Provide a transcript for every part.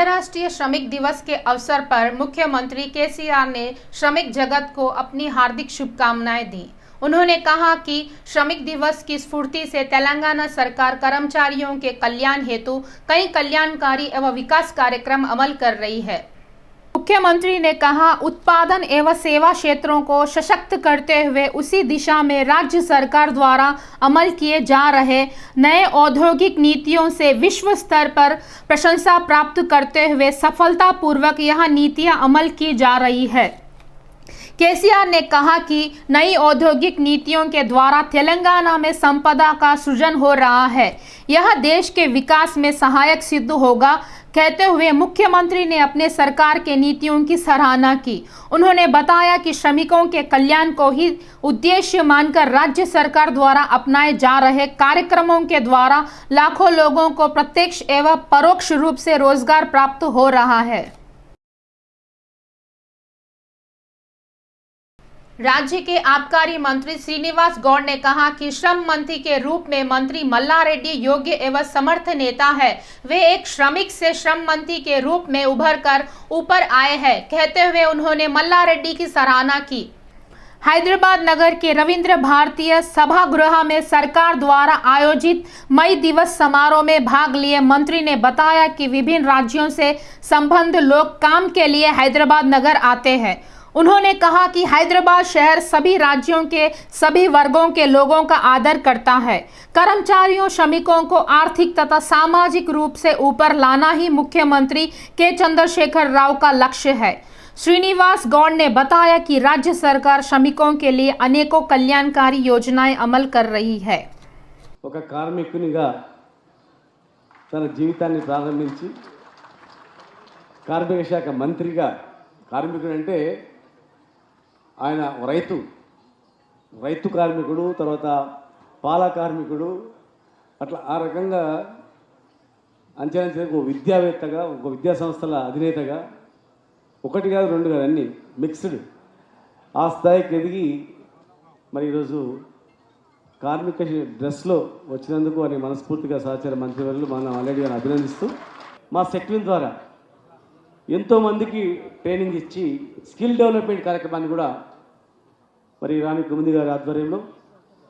अंतर्राष्ट्रीय श्रमिक दिवस के अवसर पर मुख्यमंत्री केसीआर ने श्रमिक जगत को अपनी हार्दिक शुभकामनाएं दी। उन्होंने कहा कि श्रमिक दिवस की स्फूर्ति से तेलंगाना सरकार कर्मचारियों के कल्याण हेतु कई कल्याणकारी एवं विकास कार्यक्रम अमल कर रही है। मुख्यमंत्री ने कहा, उत्पादन एवं सेवा क्षेत्रों को सशक्त करते हुए उसी दिशा में राज्य सरकार द्वारा अमल किए जा रहे नए औद्योगिक नीतियों से विश्व स्तर पर प्रशंसा प्राप्त करते हुए सफलतापूर्वक यह नीतियां अमल की जा रही है। केसीआर ने कहा कि नई औद्योगिक नीतियों के द्वारा तेलंगाना में संपदा का सृजन हो रहा है, यह देश के विकास में सहायक सिद्ध होगा। कहते हुए मुख्यमंत्री ने अपने सरकार के नीतियों की सराहना की। उन्होंने बताया कि श्रमिकों के कल्याण को ही उद्देश्य मानकर राज्य सरकार द्वारा अपनाए जा रहे कार्यक्रमों के द्वारा लाखों लोगों को प्रत्यक्ष एवं परोक्ष रूप से रोजगार प्राप्त हो रहा है। राज्य के आबकारी मंत्री श्रीनिवास गौड़ ने कहा कि श्रम मंत्री के रूप में मंत्री मल्ला रेड्डी योग्य एवं समर्थ नेता है। वे एक श्रमिक से श्रम मंत्री के रूप में उभर कर ऊपर आए हैं। कहते हुए उन्होंने मल्ला रेड्डी की सराहना की। हैदराबाद नगर के रविंद्र भारतीय सभागृह में सरकार द्वारा आयोजित मई दिवस समारोह में भाग लिए मंत्री ने बताया कि विभिन्न राज्यों से संबद्ध लोग काम के लिए हैदराबाद नगर आते हैं। उन्होंने कहा कि हैदराबाद शहर सभी राज्यों के सभी वर्गों के लोगों का आदर करता है। कर्मचारियों, श्रमिकों को आर्थिक तथा सामाजिक रूप से ऊपर लाना ही मुख्यमंत्री के चंद्रशेखर राव का लक्ष्य है। श्रीनिवास गौड़ ने बताया कि राज्य सरकार श्रमिकों के लिए अनेकों कल्याणकारी योजनाएं अमल कर रही है। ఒక కార్మికునిగా తన జీవితాన్ని ప్రారంభించి కార్మిక శాఖ మంత్రిగా కార్మికుడు అంటే ఆయన రైతు కార్మికుడు, తర్వాత పాల కార్మికుడు, అట్లా ఆ రకంగా అంచెలంచె ఒక విద్యావేత్తగా, ఒక విద్యా సంస్థల అధినేతగా, ఒకటి కాదు రెండు కాదు అన్నీ మిక్స్డ్ ఆ స్థాయికి ఎదిగి మరి ఈరోజు కార్మిక డ్రెస్లో వచ్చినందుకు అని మనస్ఫూర్తిగా సహచార మంత్రివర్యులు మన ఆల్రెడీ గారిని అభినందిస్తూ మా సెక్విన్ ద్వారా ఎంతోమందికి ట్రైనింగ్ ఇచ్చి స్కిల్ డెవలప్మెంట్ కార్యక్రమాన్ని కూడా మరి రాణి కుముది గారి ఆధ్వర్యంలో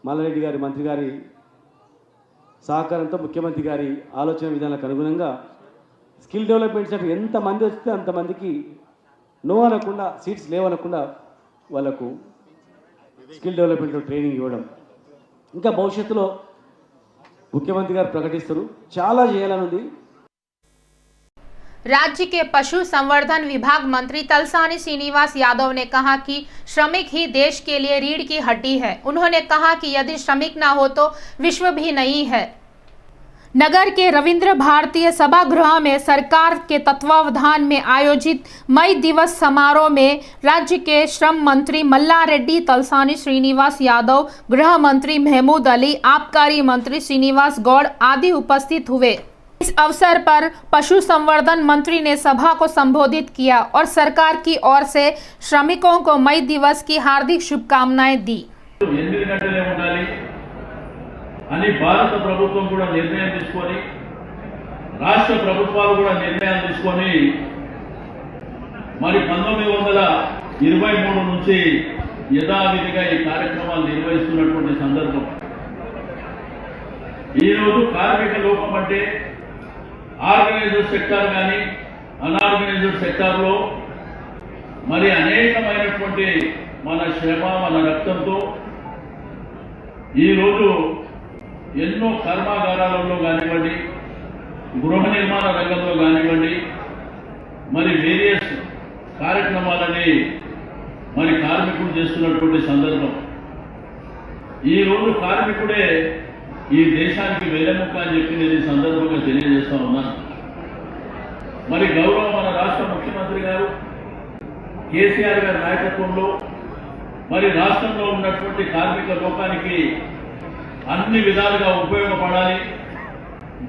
మల్లారెడ్డి గారి మంత్రి గారి సహకారంతో ముఖ్యమంత్రి గారి ఆలోచన విధానాలకు అనుగుణంగా స్కిల్ డెవలప్మెంట్ సెంటర్ ఎంతమంది వస్తే అంతమందికి నో అనకుండా, సీట్స్ లేవనకుండా వాళ్ళకు స్కిల్ డెవలప్మెంట్లో ట్రైనింగ్ ఇవ్వడం, ఇంకా భవిష్యత్తులో ముఖ్యమంత్రి గారు ప్రకటిస్తారు చాలా చేయాలని ఉంది। राज्य के पशु संवर्धन विभाग मंत्री तलसानी श्रीनिवास यादव ने कहा कि श्रमिक ही देश के लिए रीढ़ की हड्डी है। उन्होंने कहा कि यदि श्रमिक ना हो तो विश्व भी नहीं है। नगर के रविंद्र भारतीय सभागृह में सरकार के तत्वावधान में आयोजित मई दिवस समारोह में राज्य के श्रम मंत्री मल्ला रेड्डी, तलसानी श्रीनिवास यादव, गृह मंत्री महमूद अली, आबकारी मंत्री श्रीनिवास गौड़ आदि उपस्थित हुए। इस अवसर पर पशु संवर्धन मंत्री ने सभा को संबोधित किया और सरकार की ओर से श्रमिकों को मई दिवस की हार्दिक शुभकामनाएं दी। భారత ప్రభుత్వం కూడా నిర్ణయం తీసుకొని, రాష్ట్ర ప్రభుత్వాలు కూడా నిర్ణయాలు తీసుకొని మరి 1923 నుంచి యథావిధిగా ఈ కార్యక్రమాలు నిర్వహిస్తున్నటువంటి సందర్భం ఈరోజు కార్మిక లోపం అంటే ఆర్గనైజ్డ్ సెక్టార్ కానీ అన్ఆర్గనైజ్డ్ సెక్టార్లో మరి అనేకమైనటువంటి మన శ్రమ, మన రక్తంతో ఈరోజు ఎన్నో కర్మాగారాలలో కానివ్వండి, గృహ నిర్మాణ రంగంలో కానివ్వండి, మరి వేరియస్ కార్యక్రమాలని మరి కార్మికులు చేస్తున్నటువంటి సందర్భం ఈరోజు కార్మికుడే ఈ దేశానికి వెన్నెముక అని చెప్పి నేను ఈ సందర్భంగా తెలియజేస్తా ఉన్నాను। మరి గౌరవ మన రాష్ట్ర ముఖ్యమంత్రి గారు కేసీఆర్ గారి నాయకత్వంలో మరి రాష్ట్రంలో ఉన్నటువంటి కార్మిక లోకానికి అన్ని విధాలుగా ఉపయోగపడాలి,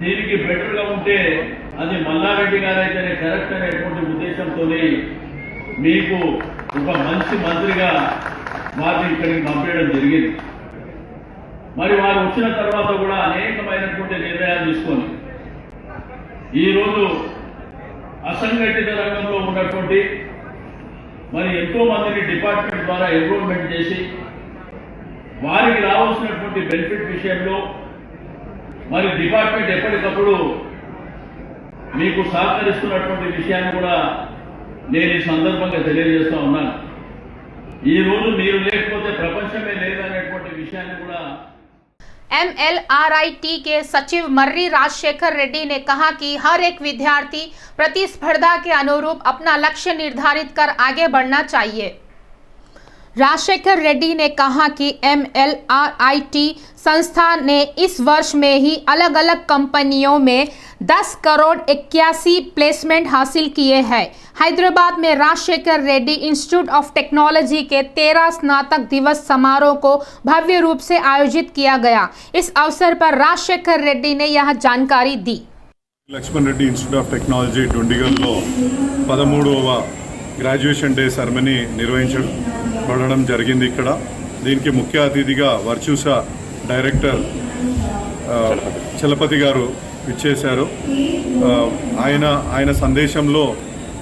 దీనికి బెటర్గా ఉంటే అది మల్లారెడ్డి గారు అయితేనే కరెక్ట్ అనేటువంటి ఉద్దేశంతో మీకు ఒక మంచి మంత్రిగా వారిని ఇక్కడికి పంపించడం జరిగింది। మరి వారు వచ్చిన తర్వాత కూడా అనేకమైనటువంటి నిర్ణయాలు తీసుకొని ఈరోజు అసంఘటిత రంగంలో ఉన్నటువంటి మరి ఎంతో మందిని డిపార్ట్మెంట్ ద్వారా ఎన్రోల్మెంట్ చేసి వారికి రావాల్సినటువంటి బెనిఫిట్ విషయంలో మరి డిపార్ట్మెంట్ ఎప్పటికప్పుడు మీకు సహకరిస్తున్నటువంటి విషయాన్ని కూడా నేను ఈ సందర్భంగా తెలియజేస్తా ఉన్నాను. ఈ రోజు మీరు లేకపోతే ప్రపంచమే లేదనేటువంటి విషయాన్ని కూడా MLRIT के सचिव मर्री राजशेखर रेड्डी ने कहा कि हर एक विद्यार्थी प्रतिस्पर्धा के अनुरूप अपना लक्ष्य निर्धारित कर आगे बढ़ना चाहिए। राजशेखर रेड्डी ने कहा कि MLRIT संस्था ने इस वर्ष में ही अलग अलग कंपनियों में 10 करोड़ 81 प्लेसमेंट हासिल किए हैं। हैदराबाद में Rajashekar Reddy institute of Technology के 13 स्नातक दिवस समारोह को भव्य रूप से आयोजित किया गया। इस अवसर पर राजशेखर रेड्डी ने यह जानकारी दी। Lakshman Reddy institute of technology डुंडिगल्लो 13వ గ్రాడ్యుయేషన్ డే సెరమనీ నిర్వహించడం జరిగింది. ఇక్కడ దీనికి ముఖ్య అతిథిగా వర్చుసా డైరెక్టర్ చలపతి గారు ఇచ్చేశారు. ఆయన సందేశంలో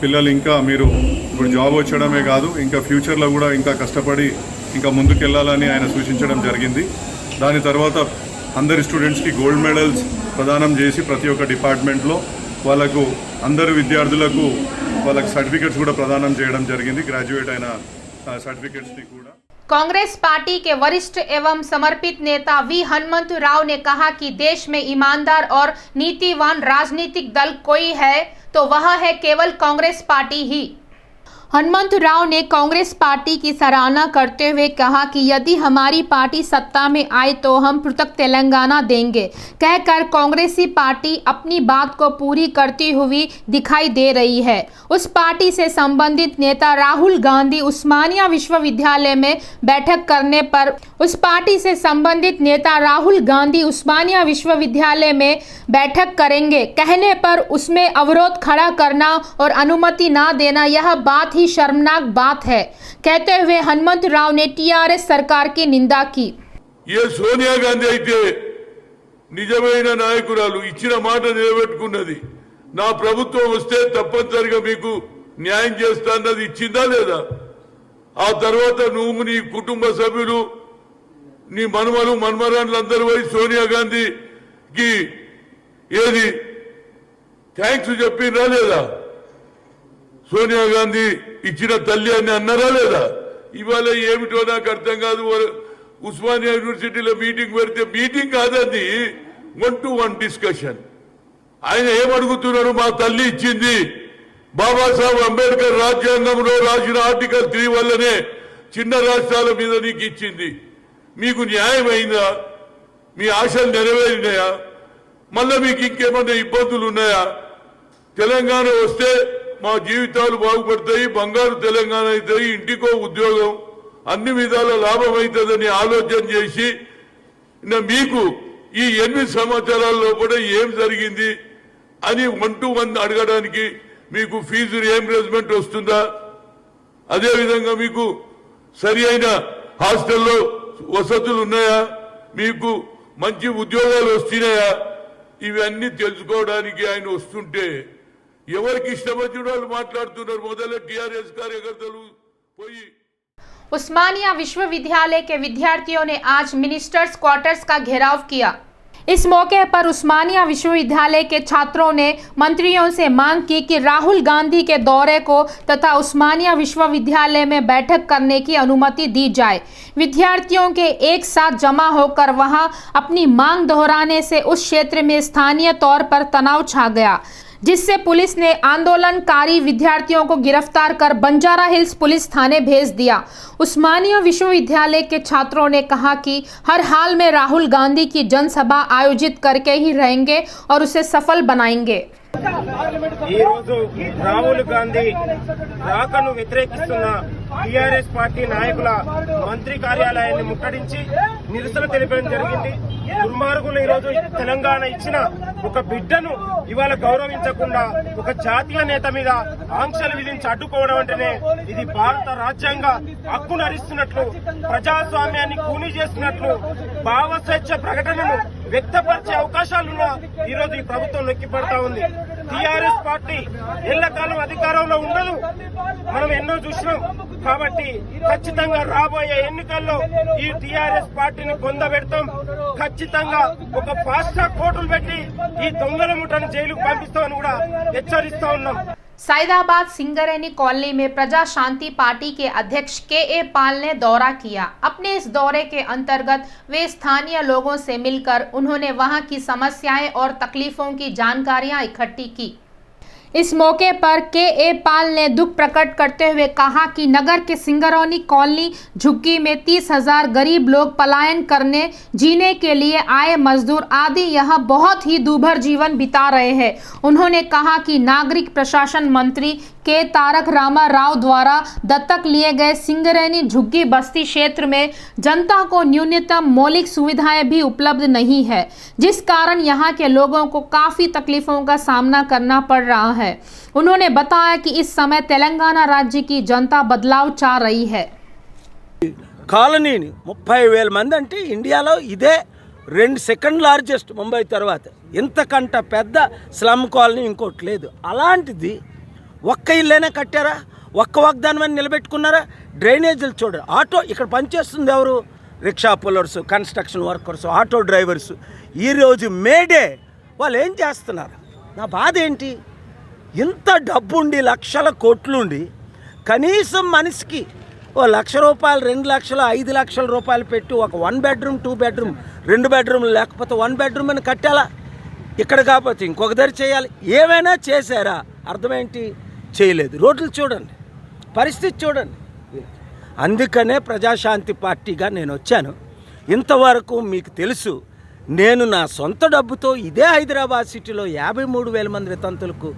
పిల్లలు ఇంకా మీరు ఇప్పుడు జాబ్ వచ్చడమే కాదు ఇంకా ఫ్యూచర్లో కూడా ఇంకా కష్టపడి ఇంకా ముందుకెళ్లాలని ఆయన సూచించడం జరిగింది. దాని తర్వాత అందరి స్టూడెంట్స్కి గోల్డ్ మెడల్స్ ప్రదానం చేసి ప్రతి ఒక్క డిపార్ట్మెంట్లో వాళ్ళకు అందరు విద్యార్థులకు వాళ్ళకి సర్టిఫికెట్స్ కూడా ప్రదానం చేయడం జరిగింది. గ్రాడ్యుయేట్ అయిన సర్టిఫికెట్స్ని కూడా कांग्रेस पार्टी के वरिष्ठ एवं समर्पित नेता वी हनुमंत राव ने कहा कि देश में ईमानदार और नीतिवान राजनीतिक दल कोई है तो वह है केवल कांग्रेस पार्टी ही। हनुमंत राव ने कांग्रेस पार्टी की सराहना करते हुए कहा कि यदि हमारी पार्टी सत्ता में आए तो हम पृथक तेलंगाना देंगे कहकर कांग्रेसी पार्टी अपनी बात को पूरी करती हुई दिखाई दे रही है। उस पार्टी से संबंधित नेता राहुल गांधी उस्मानिया विश्वविद्यालय में बैठक करने पर उस्मानिया विश्वविद्यालय में बैठक करेंगे कहने पर उसमें अवरोध खड़ा करना और अनुमति न देना यह बात ही शर्मनाक बात है कहते हुए हनुमंत राव ने टीआरएस सरकार की निंदा की। ये सोनिया गांधी అయితే నిజమైన నాయకురాలు ఇచ్చిన మాట నిలబెట్టుకున్నది. నా ప్రభుత్వం వస్తే తప్పనిసరిగా మీకు న్యాయం చేస్తానన్నది ఇచ్చిందా లేదా? ఆ తర్వాత నువ్వు నీ కుటుంబ సభ్యులు నీ మన్మరాన్లందరూ పోయి సోనియా గాంధీకి ఏది థ్యాంక్స్ చెప్పినరా లేదా? సోనియా గాంధీ ఇచ్చిన తల్లి అని అన్నారా లేదా? ఇవాళ ఏమిటో నాకు అర్థం కాదు. ఉస్మానియా యూనివర్సిటీలో మీటింగ్ పెడితే మీటింగ్ కాదండి, 1-to-1 డిస్కషన్. ఆయన ఏమడుగుతున్నాడు? మా తల్లి ఇచ్చింది, బాబాసాహెబ్ అంబేద్కర్ రాజ్యాంగంలో రాసిన ఆర్టికల్ 3 వల్లనే చిన్న రాష్ట్రాల మీద నీకు ఇచ్చింది. మీకు న్యాయమైందా? మీ ఆశలు నెరవేరినాయా? మళ్ళా మీకు ఇంకేమన్నా ఇబ్బందులు ఉన్నాయా? తెలంగాణ వస్తే మా జీవితాలు బాగుపడతాయి, బంగారు తెలంగాణ అవుతాయి, ఇంటికో ఉద్యోగం, అన్ని విధాల లాభం అవుతుందని ఆలోచన చేసి మీకు ఈ 8 సంవత్సరాల్లో కూడా ఏం జరిగింది అని 1-to-1 అడగడానికి మీకు ఫీజు రియంబర్స్మెంట్ వస్తుందా? అదేవిధంగా మీకు సరి అయిన హాస్టల్లో వసతులు ఉన్నాయా? మీకు మంచి ఉద్యోగాలు వస్తున్నాయా? ఇవన్నీ తెలుసుకోవడానికి ఆయన వస్తుంటే ఎవరికి ఇష్టం వచ్చిన వాళ్ళు మాట్లాడుతున్నారు. మొదల టీఆర్ఎస్ కార్యకర్తలు పోయి उस्मानिया विश्वविद्यालय के विद्यार्थियों ने आज मिनिस्टर्स क्वार्टर्स का घेराव किया। इस मौके पर उस्मानिया विश्वविद्यालय के छात्रों ने मंत्रियों से मांग की कि राहुल गांधी के दौरे को तथा उस्मानिया विश्वविद्यालय में बैठक करने की अनुमति दी जाए। विद्यार्थियों के एक साथ जमा होकर वहां अपनी मांग दोहराने से उस क्षेत्र में स्थानीय तौर पर तनाव छा गया, जिससे पुलिस ने आंदोलनकारी विद्यार्थियों को गिरफ्तार कर बंजारा हिल्स पुलिस थाने भेज दिया। उस्मानिया विश्वविद्यालय के छात्रों ने कहा कि हर हाल में राहुल गांधी की जनसभा आयोजित करके ही रहेंगे और उसे सफल बनाएंगे। రాహుల్ గాంధీ రాకను వ్యతిరేకిస్తున్న టీఆర్ఎస్ పార్టీ నాయకుల మంత్రి కార్యాలయాన్ని ముట్టడించి నిరసన తెలిపడం జరిగింది. దుర్మార్గులు ఈరోజు తెలంగాణ ఇచ్చిన ఒక బిడ్డను ఇవాళ గౌరవించకుండా ఒక జాతీయ నేత మీద ఆంక్షలు విధించి అడ్డుకోవడం అంటేనే ఇది భారత రాజ్యాంగ హక్కును హరిస్తున్నట్లు, ప్రజాస్వామ్యాన్ని కూనీ చేస్తున్నట్లు, భావ స్వేచ్ఛ ప్రకటనను వ్యక్తపరిచే అవకాశాలున్నా ఈరోజు ఈ ప్రభుత్వం నొక్కిపడతా ఉంది. టీఆర్ఎస్ పార్టీ ఎల్లకాలం అధికారంలో ఉండదు, మనం ఎన్నో చూసినాం. కాబట్టి ఖచ్చితంగా రాబోయే ఎన్నికల్లో ఈ టీఆర్ఎస్ పార్టీని పొందబెడతాం. ఖచ్చితంగా ఒక ఫాస్ట్ ట్రాక్ కోర్టులు పెట్టి ఈ దొంగల ముఠాను జైలుకు పంపిస్తామని కూడా హెచ్చరిస్తా ఉన్నాం. सैदाबाद सिंगरेनी कॉलोनी में प्रजा शांति पार्टी के अध्यक्ष के.ए. पाल ने दौरा किया। अपने इस दौरे के अंतर्गत वे स्थानीय लोगों से मिलकर उन्होंने वहां की समस्याएं और तकलीफों की जानकारियां इकट्ठी की। इस मौके पर के.ए. पाल ने दुख प्रकट करते हुए कहा कि नगर के सिंगरौनी कॉलोनी झुग्गी में 30,000 गरीब लोग पलायन करने, जीने के लिए आए मजदूर आदि यहाँ बहुत ही दूभर जीवन बिता रहे हैं। उन्होंने कहा कि नागरिक प्रशासन मंत्री के तारक रामा राव द्वारा दत्तक लिए गए सिंगरौनी झुग्गी बस्ती क्षेत्र में जनता को न्यूनतम मौलिक सुविधाएं भी उपलब्ध नहीं है, जिस कारण यहाँ के लोगों को काफ़ी तकलीफों का सामना करना पड़ रहा है। उन्होंने बताया कि इस समय तेलंगाना राज्य की जनता बदलाव चाह रही है। కాలనీని 30,000 మంది అంటే ఇండియాలో ఇదే సెకండ్ లార్జెస్ట్ ముంబై తర్వాత. ఇంతకంట పెద్ద స్లమ్ కాలనీ ఇంకోటి లేదు. అలాంటిది ఒక్క ఇల్లేనే కట్టారా? ఒక్క వాగ్దానం నిలబెట్టుకున్నారా? డ్రైనేజీలు చూడరు. ఆటో ఇక్కడ పనిచేస్తుంది ఎవరు? Rickshaw pullers, construction workers, auto drivers. ఈరోజు మేడే వాళ్ళు ఏం చేస్తున్నారు? నా బాధ ఏంటి? ఇంత డబ్బుండి లక్షల కోట్లుండి కనీసం మనిషికి ఓ 1,00,000 రూపాయలు, 2 లక్షలు, 5 లక్షల రూపాయలు పెట్టి ఒక 1 బెడ్రూమ్, 2 బెడ్రూమ్, 2 బెడ్రూమ్లు లేకపోతే 1 బెడ్రూమ్ అని కట్టాలా? ఇక్కడ కాకపోతే ఇంకొక దగ్గర చేయాలి. ఏమైనా చేశారా? అర్థమేంటి? చేయలేదు. రోడ్లు చూడండి, పరిస్థితి చూడండి. అందుకనే ప్రజాశాంతి పార్టీగా నేను వచ్చాను. ఇంతవరకు మీకు తెలుసు, నేను నా సొంత డబ్బుతో ఇదే హైదరాబాద్ సిటీలో 53,000 మంది వితంతులకు,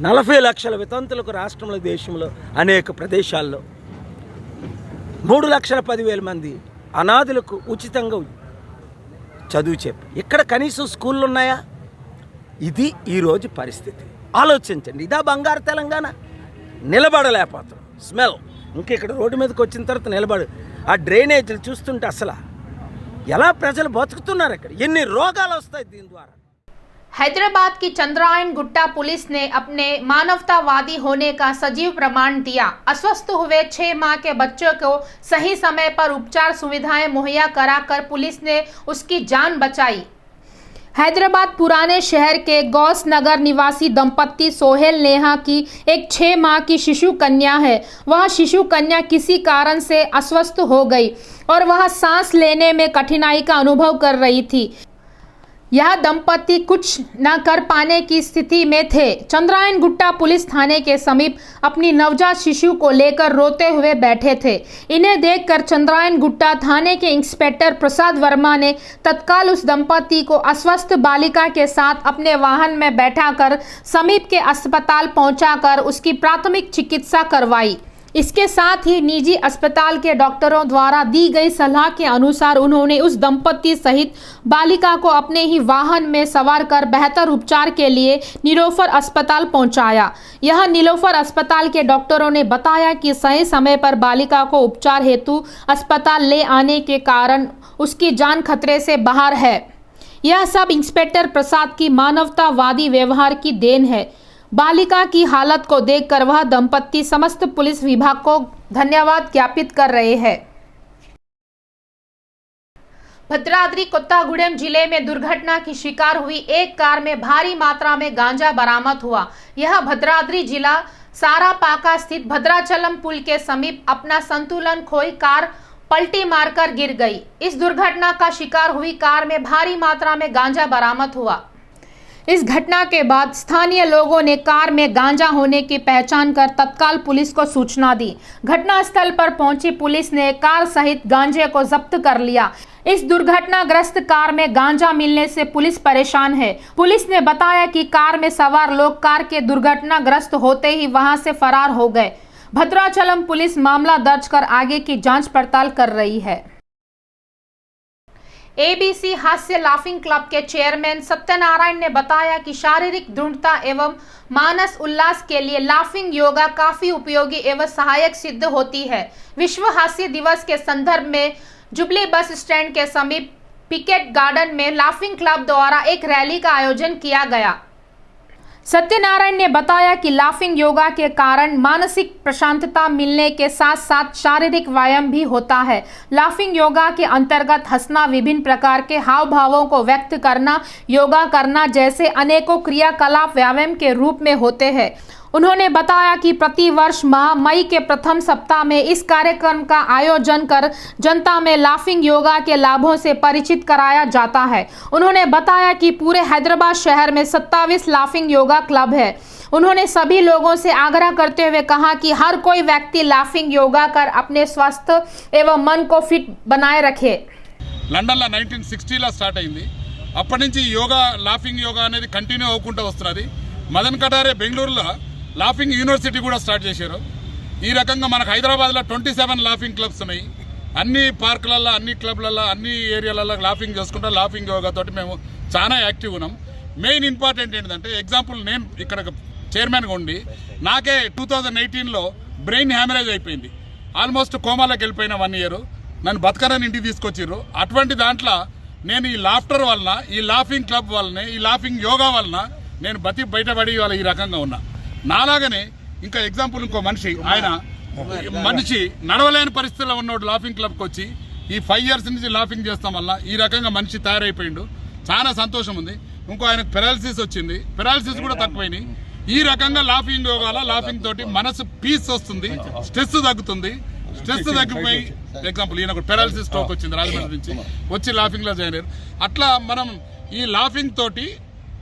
40 లక్షల వితంతులకు రాష్ట్రంలో, దేశంలో అనేక ప్రదేశాల్లో 3,10,000 మంది అనాథులకు ఉచితంగా చదువు చెప్పి ఇక్కడ కనీసం స్కూళ్ళు ఉన్నాయా? ఇది ఈరోజు పరిస్థితి. ఆలోచించండి. ఇదా బంగారు తెలంగాణ? నిలబడలేకపోతాం. స్మెల్ ఇంకా ఇక్కడ రోడ్డు మీదకి వచ్చిన తర్వాత నిలబడు. ఆ డ్రైనేజీలు చూస్తుంటే అసలు ఎలా ప్రజలు బతుకుతున్నారు? ఇక్కడ ఎన్ని రోగాలు వస్తాయి దీని ద్వారా. हैदराबाद की चंद्रायन गुट्टा पुलिस ने अपने मानवतावादी होने का सजीव प्रमाण दिया। अस्वस्थ हुए 6 माह के बच्चों को सही समय पर उपचार सुविधाएं मुहैया कराकर पुलिस ने उसकी जान बचाई। हैदराबाद पुराने शहर के गौस नगर निवासी दंपत्ति सोहेल नेहा की एक 6 माह की शिशु कन्या है। वह शिशु कन्या किसी कारण से अस्वस्थ हो गई और वह सांस लेने में कठिनाई का अनुभव कर रही थी। यह दंपति कुछ न कर पाने की स्थिति में थे। चंद्रायन गुट्टा पुलिस थाने के समीप अपनी नवजात शिशु को लेकर रोते हुए बैठे थे। इन्हें देखकर चंद्रायन गुट्टा थाने के इंस्पेक्टर प्रसाद वर्मा ने तत्काल उस दंपति को अस्वस्थ बालिका के साथ अपने वाहन में बैठाकर समीप के अस्पताल पहुंचाकर उसकी प्राथमिक चिकित्सा करवाई। इसके साथ ही निजी अस्पताल के डॉक्टरों द्वारा दी गई सलाह के अनुसार उन्होंने उस दंपति सहित बालिका को अपने ही वाहन में सवार कर बेहतर उपचार के लिए नीलोफर अस्पताल पहुंचाया। यह नीलोफर अस्पताल के डॉक्टरों ने बताया कि सही समय पर बालिका को उपचार हेतु अस्पताल ले आने के कारण उसकी जान खतरे से बाहर है। यह सब इंस्पेक्टर प्रसाद की मानवतावादी व्यवहार की देन है। बालिका की हालत को देखकर वह दंपत्ति समस्त पुलिस विभाग को धन्यवाद ज्ञापित कर रहे हैं। भद्राद्री कोत्तागुडेम जिले में दुर्घटना की शिकार हुई एक कार में भारी मात्रा में गांजा बरामद हुआ। यह भद्राद्री जिला सारापाका स्थित भद्राचलम पुल के समीप अपना संतुलन खोई कार पलटी मारकर गिर गई। इस दुर्घटना का शिकार हुई कार में भारी मात्रा में गांजा बरामद हुआ। इस घटना के बाद स्थानीय लोगों ने कार में गांजा होने की पहचान कर तत्काल पुलिस को सूचना दी। घटनास्थल पर पहुंची पुलिस ने कार सहित गांजे को जब्त कर लिया। इस दुर्घटनाग्रस्त कार में गांजा मिलने से पुलिस परेशान है। पुलिस ने बताया कि कार में सवार लोग कार के दुर्घटनाग्रस्त होते ही वहां से फरार हो गए। भद्राचलम पुलिस मामला दर्ज कर आगे की जांच पड़ताल कर रही है। एबीसी हास्य लाफिंग क्लब के चेयरमैन सत्यनारायण ने बताया कि शारीरिक दृढ़ता एवं मानस उल्लास के लिए लाफिंग योगा काफी उपयोगी एवं सहायक सिद्ध होती है। विश्व हास्य दिवस के संदर्भ में जुबली बस स्टैंड के समीप पिकेट गार्डन में लाफिंग क्लब द्वारा एक रैली का आयोजन किया गया। सत्यनारायण ने बताया कि लाफिंग योगा के कारण मानसिक प्रशांतता मिलने के साथ साथ शारीरिक व्यायाम भी होता है। लाफिंग योगा के अंतर्गत हंसना, विभिन्न प्रकार के हाव भावों को व्यक्त करना, योगा करना जैसे अनेकों क्रियाकलाप व्यायाम के रूप में होते हैं। उन्होंने बताया कि प्रतिवर्ष माह मई के प्रथम सप्ताह में इस कार्यक्रम का आयोजन कर जनता में लाफिंग योगा के लाभों से परिचित कराया जाता है। उन्होंने बताया कि पूरे हैदराबाद शहर में 27 लाफिंग योगा क्लब है। उन्होंने सभी लोगों से आग्रह करते हुए कहा कि हर कोई व्यक्ति लाफिंग योगा कर अपने स्वास्थ्य एवं मन को फिट बनाए रखे। లండన్లో 1960లో స్టార్ట్ అయింది. అప్పటి నుంచి యోగా లాఫింగ్ యోగా అనేది కంటిన్యూ అవ్వకుంటూ వస్తున్నది. మదన్ కటారే బెంగళూరులో లాఫింగ్ యూనివర్సిటీ కూడా స్టార్ట్ చేశారు. ఈ రకంగా మనకు హైదరాబాద్లో 27 లాఫింగ్ క్లబ్స్ ఉన్నాయి. అన్ని పార్కులలో, అన్ని క్లబ్లలో, అన్ని ఏరియాలలో లాఫింగ్ చేసుకుంటా లాఫింగ్ యోగా తోటి మేము చాలా యాక్టివ్ ఉన్నాం. మెయిన్ ఇంపార్టెంట్ ఏంటంటే ఎగ్జాంపుల్ నేను ఇక్కడ చైర్మన్గా ఉండి నాకే 2018లో బ్రెయిన్ హ్యామరేజ్ అయిపోయింది. ఆల్మోస్ట్ కోమాలోకి వెళ్ళిపోయిన 1 ఇయర్. నన్ను బతకరని ఇంటికి తీసుకొచ్చారు. అటువంటి దాంట్లో నేను ఈ లాఫ్టర్ వలన, ఈ లాఫింగ్ క్లబ్ వలన, ఈ లాఫింగ్ యోగా వలన నేను బయటపడి వాళ్ళ ఈ రకంగా ఉన్నా. నాలాగనే ఇంకా ఎగ్జాంపుల్ ఇంకో మనిషి నడవలేని పరిస్థితుల్లో ఉన్నోడు లాఫింగ్ క్లబ్కి వచ్చి ఈ 5 ఇయర్స్ నుంచి లాఫింగ్ చేస్తాం వల్ల ఈ రకంగా మనిషి తయారైపోయిండు. చాలా సంతోషం ఉంది. ఇంకో ఆయనకు పెరాలసిస్ వచ్చింది. పెరాలసిస్ కూడా తక్కువైనాయి. ఈ రకంగా లాఫింగ్ యోగాలో లాఫింగ్ తోటి మనసు పీస్ వస్తుంది, స్ట్రెస్ తగ్గుతుంది. స్ట్రెస్ తగ్గిపోయి ఎగ్జాంపుల్ ఈయన పెరాలసిస్ స్ట్రోక్ వచ్చింది, రాజమండ్రి నుంచి వచ్చి లాఫింగ్లో జాయిన్ అయ్యారు. అట్లా మనం ఈ లాఫింగ్ తోటి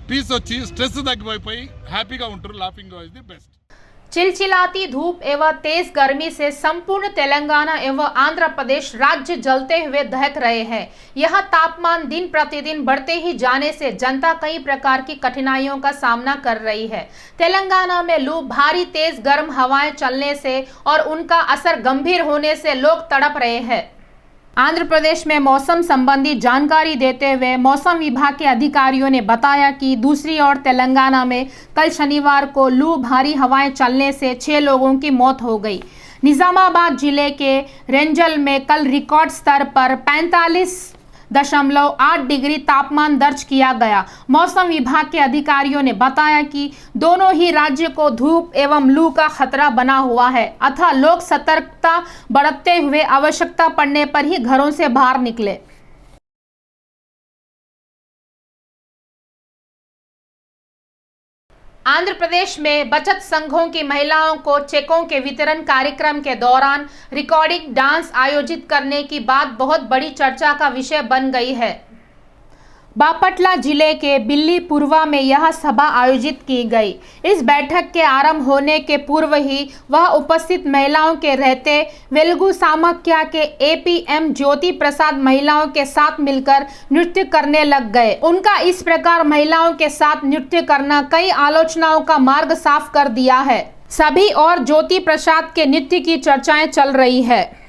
पीस వచ్చి స్ట్రెస్ తగ్గిపోయి హ్యాపీగా ఉంటారు. Laughing is the best. चिलचिलाती धूप एवं तेज गर्मी से संपूर्ण तेलंगाना एवं आंध्र प्रदेश राज्य जलते हुए दहक रहे हैं। यह तापमान दिन प्रतिदिन बढ़ते ही जाने से जनता कई प्रकार की कठिनाइयों का सामना कर रही है। तेलंगाना में लू, भारी तेज गर्म हवाएं चलने से और उनका असर गंभीर होने से लोग तड़प रहे हैं। आंध्र प्रदेश में मौसम संबंधी जानकारी देते हुए मौसम विभाग के अधिकारियों ने बताया कि दूसरी ओर तेलंगाना में कल शनिवार को लू, भारी हवाएं चलने से 6 लोगों की मौत हो गई। निजामाबाद जिले के रेंजल में कल रिकॉर्ड स्तर पर 45.8 डिग्री तापमान दर्ज किया गया। मौसम विभाग के अधिकारियों ने बताया कि दोनों ही राज्य को धूप एवं लू का खतरा बना हुआ है, अतः लोग सतर्कता बरतते हुए आवश्यकता पड़ने पर ही घरों से बाहर निकले। आंध्र प्रदेश में बचत संघों की महिलाओं को चेकों के वितरण कार्यक्रम के दौरान रिकॉर्डिंग डांस आयोजित करने की बात बहुत बड़ी चर्चा का विषय बन गई है। बापटला जिले के बिल्लीपुरवा में यह सभा आयोजित की गई। इस बैठक के आरंभ होने के पूर्व ही वह उपस्थित महिलाओं के रहते वेलगु सामख्या के APM ज्योति प्रसाद महिलाओं के साथ मिलकर नृत्य करने लग गए। उनका इस प्रकार महिलाओं के साथ नृत्य करना कई आलोचनाओं का मार्ग साफ कर दिया है। सभी और ज्योति प्रसाद के नृत्य की चर्चाएं चल रही है।